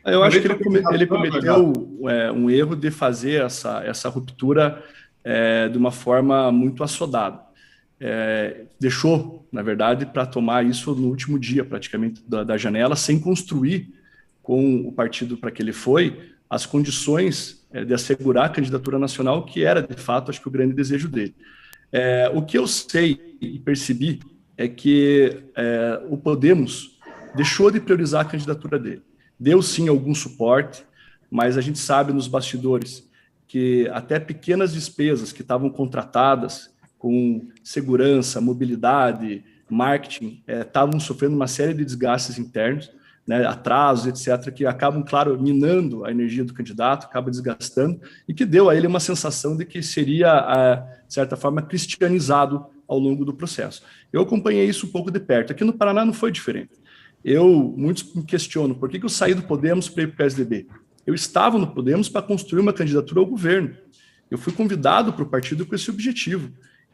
Eu Uma acho vez que que ele organização, cometeu um erro de fazer essa ruptura de uma forma muito assodada. Deixou, na verdade, para tomar isso no último dia, praticamente, da janela, sem construir com o partido para que ele foi as condições de assegurar a candidatura nacional, que era, de fato, acho que o grande desejo dele. O que eu sei e percebi é que o Podemos deixou de priorizar a candidatura dele. Deu sim algum suporte, mas a gente sabe nos bastidores que até pequenas despesas que estavam contratadas com segurança, mobilidade, marketing, estavam sofrendo uma série de desgastes internos, né, atrasos, etc., que acabam, claro, minando a energia do candidato, acaba desgastando, e que deu a ele uma sensação de que seria, de certa forma, cristianizado ao longo do processo. Eu acompanhei isso um pouco de perto. Aqui no Paraná não foi diferente. Muitos me questionam por que eu saí do Podemos para ir para o PSDB. Eu estava no Podemos para construir uma candidatura ao governo. Eu fui convidado para o partido com esse objetivo,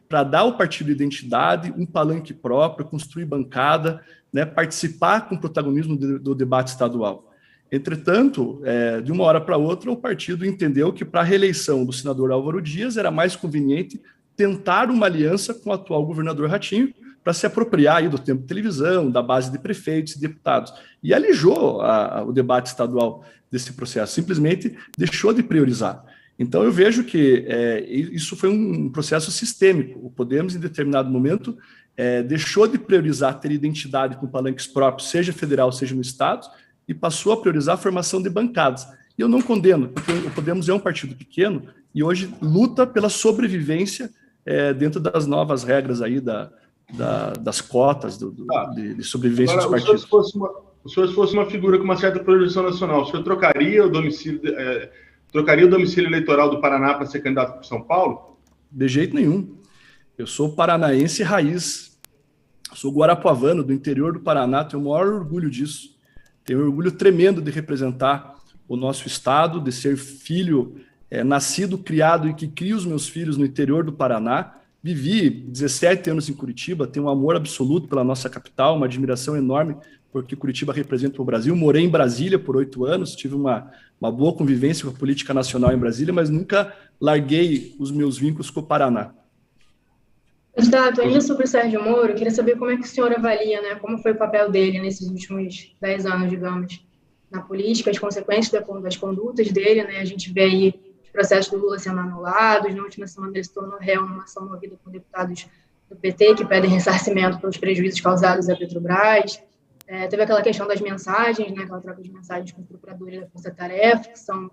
para dar ao partido identidade, um palanque próprio, construir bancada, né, participar com protagonismo do debate estadual. Entretanto, de uma hora para outra, o partido entendeu que para a reeleição do senador Álvaro Dias era mais conveniente tentar uma aliança com o atual governador Ratinho para se apropriar aí do tempo de televisão, da base de prefeitos e deputados. E alijou o debate estadual desse processo, simplesmente deixou de priorizar. Então, eu vejo que isso foi um processo sistêmico. O Podemos, em determinado momento, deixou de priorizar ter identidade com palanques próprios, seja federal, seja no Estado, e passou a priorizar a formação de bancadas. E eu não condeno, porque o Podemos é um partido pequeno e hoje luta pela sobrevivência dentro das novas regras aí das cotas Tá. de sobrevivência dos Agora, partidos. o senhor se fosse uma figura com uma certa projeção nacional, o senhor trocaria o domicílio eleitoral do Paraná para ser candidato para São Paulo? De jeito nenhum. Eu sou paranaense raiz, sou guarapuavano, do interior do Paraná, tenho o maior orgulho disso. Tenho um orgulho tremendo de representar o nosso estado, de ser filho nascido, criado e que crio os meus filhos no interior do Paraná. Vivi 17 anos em Curitiba, tenho um amor absoluto pela nossa capital, uma admiração enorme porque Curitiba representa o Brasil. Morei em Brasília por 8 anos, tive uma boa convivência com a política nacional em Brasília, mas nunca larguei os meus vínculos com o Paraná. Candidato, ainda sobre o Sérgio Moro, eu queria saber como é que o senhor avalia, né, como foi o papel dele nesses últimos 10 anos, digamos, na política, as consequências das condutas dele, né, a gente vê aí os processos do Lula sendo anulados, na última semana ele se tornou réu numa ação movida por deputados do PT que pedem ressarcimento pelos prejuízos causados à Petrobras, teve aquela questão das mensagens, né, aquela troca de mensagens com os procuradores da Força Tarefa, que são,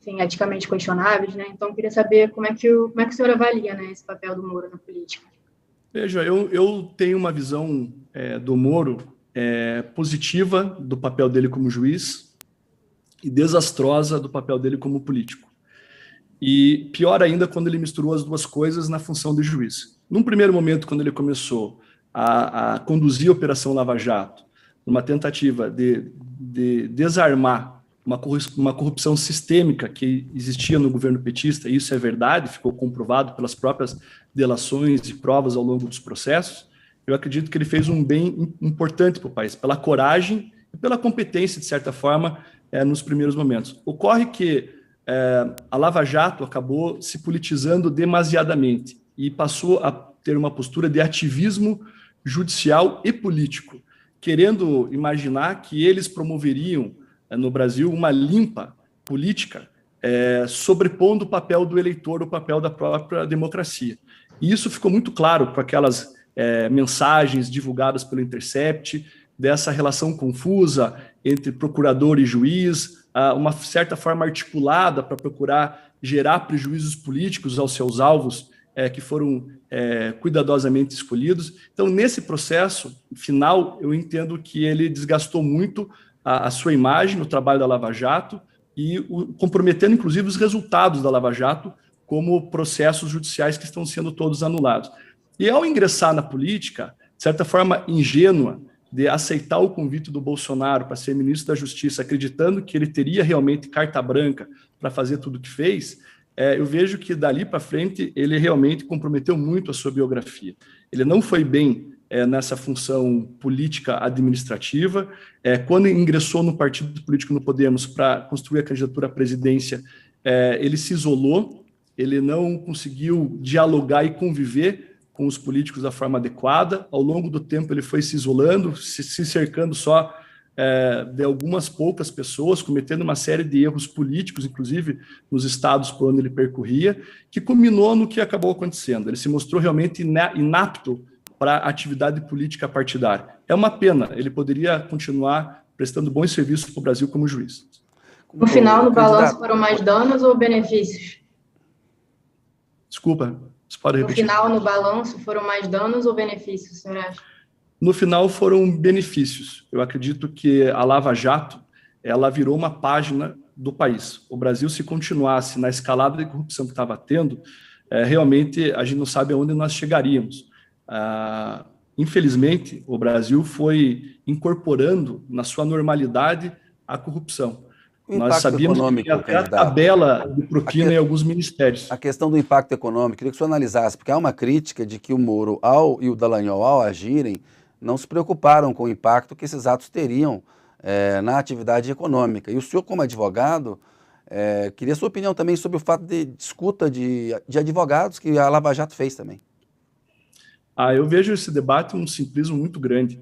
enfim, eticamente questionáveis, né, então eu queria saber como é que o senhor avalia, né, esse papel do Moro na política. Veja, eu tenho uma visão do Moro positiva do papel dele como juiz e desastrosa do papel dele como político. E pior ainda quando ele misturou as duas coisas na função de juiz. Num primeiro momento, quando ele começou a conduzir a Operação Lava Jato, numa tentativa de desarmar uma corrupção sistêmica que existia no governo petista, e isso é verdade, ficou comprovado pelas próprias delações e provas ao longo dos processos, eu acredito que ele fez um bem importante para o país, pela coragem e pela competência, de certa forma, nos primeiros momentos. Ocorre que a Lava Jato acabou se politizando demasiadamente e passou a ter uma postura de ativismo judicial e político, querendo imaginar que eles promoveriam no Brasil uma limpa política, sobrepondo o papel do eleitor, o papel da própria democracia. E isso ficou muito claro com aquelas mensagens divulgadas pelo Intercept, dessa relação confusa entre procurador e juiz, uma certa forma articulada para procurar gerar prejuízos políticos aos seus alvos, que foram cuidadosamente escolhidos. Então, nesse processo final, eu entendo que ele desgastou muito a sua imagem no trabalho da Lava Jato e comprometendo, inclusive, os resultados da Lava Jato como processos judiciais que estão sendo todos anulados. E ao ingressar na política, de certa forma ingênua, de aceitar o convite do Bolsonaro para ser ministro da Justiça, acreditando que ele teria realmente carta branca para fazer tudo o que fez, eu vejo que dali para frente ele realmente comprometeu muito a sua biografia. Ele não foi bem nessa função política administrativa. Quando ingressou no partido político no Podemos para construir a candidatura à presidência, ele se isolou, ele não conseguiu dialogar e conviver com os políticos da forma adequada. Ao longo do tempo ele foi se isolando, se cercando só de algumas poucas pessoas, cometendo uma série de erros políticos, inclusive nos estados por onde ele percorria, que culminou no que acabou acontecendo. Ele se mostrou realmente inapto para a atividade política partidária. É uma pena, ele poderia continuar prestando bons serviços para o Brasil como juiz. No final, no balanço, foram mais danos ou benefícios? Desculpa, você pode repetir? No final, no balanço, foram mais danos ou benefícios, senhor acha? No final, foram benefícios. Eu acredito que a Lava Jato, ela virou uma página do país. O Brasil, se continuasse na escalada de corrupção que estava tendo, realmente a gente não sabe aonde nós chegaríamos. Infelizmente, o Brasil foi incorporando na sua normalidade a corrupção. Nós sabíamos que tinha até a tabela de propina em alguns ministérios. A questão do impacto econômico, queria que o senhor analisasse, porque há uma crítica de que o Moro e o Dallagnol, ao agirem, não se preocuparam com o impacto que esses atos teriam na atividade econômica. E o senhor, como advogado, queria sua opinião também sobre o fato de escuta de advogados que a Lava Jato fez também. Eu vejo esse debate um simplismo muito grande.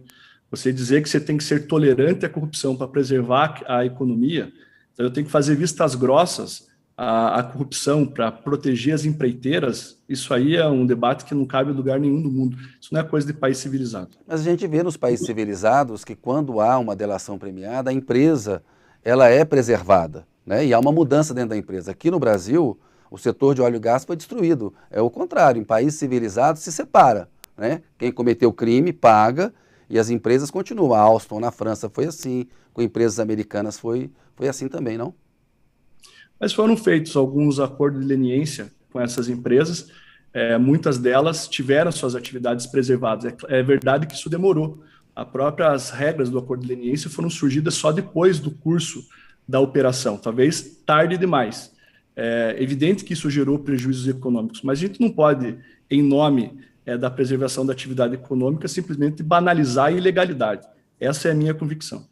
Você dizer que você tem que ser tolerante à corrupção para preservar a economia, então eu tenho que fazer vistas grossas à corrupção para proteger as empreiteiras, isso aí é um debate que não cabe em lugar nenhum do mundo. Isso não é coisa de país civilizado. Mas a gente vê nos países civilizados que quando há uma delação premiada, a empresa ela é preservada, né? E há uma mudança dentro da empresa. Aqui no Brasil, o setor de óleo e gás foi destruído. É o contrário, em países civilizados se separa, né? Quem cometeu crime paga e as empresas continuam. A Alstom na França foi assim, com empresas americanas foi assim também, não? Mas foram feitos alguns acordos de leniência com essas empresas, muitas delas tiveram suas atividades preservadas. É verdade que isso demorou. As próprias regras do acordo de leniência foram surgidas só depois do curso da operação, talvez tarde demais. É evidente que isso gerou prejuízos econômicos, mas a gente não pode, em nome da preservação da atividade econômica, simplesmente banalizar a ilegalidade. Essa é a minha convicção.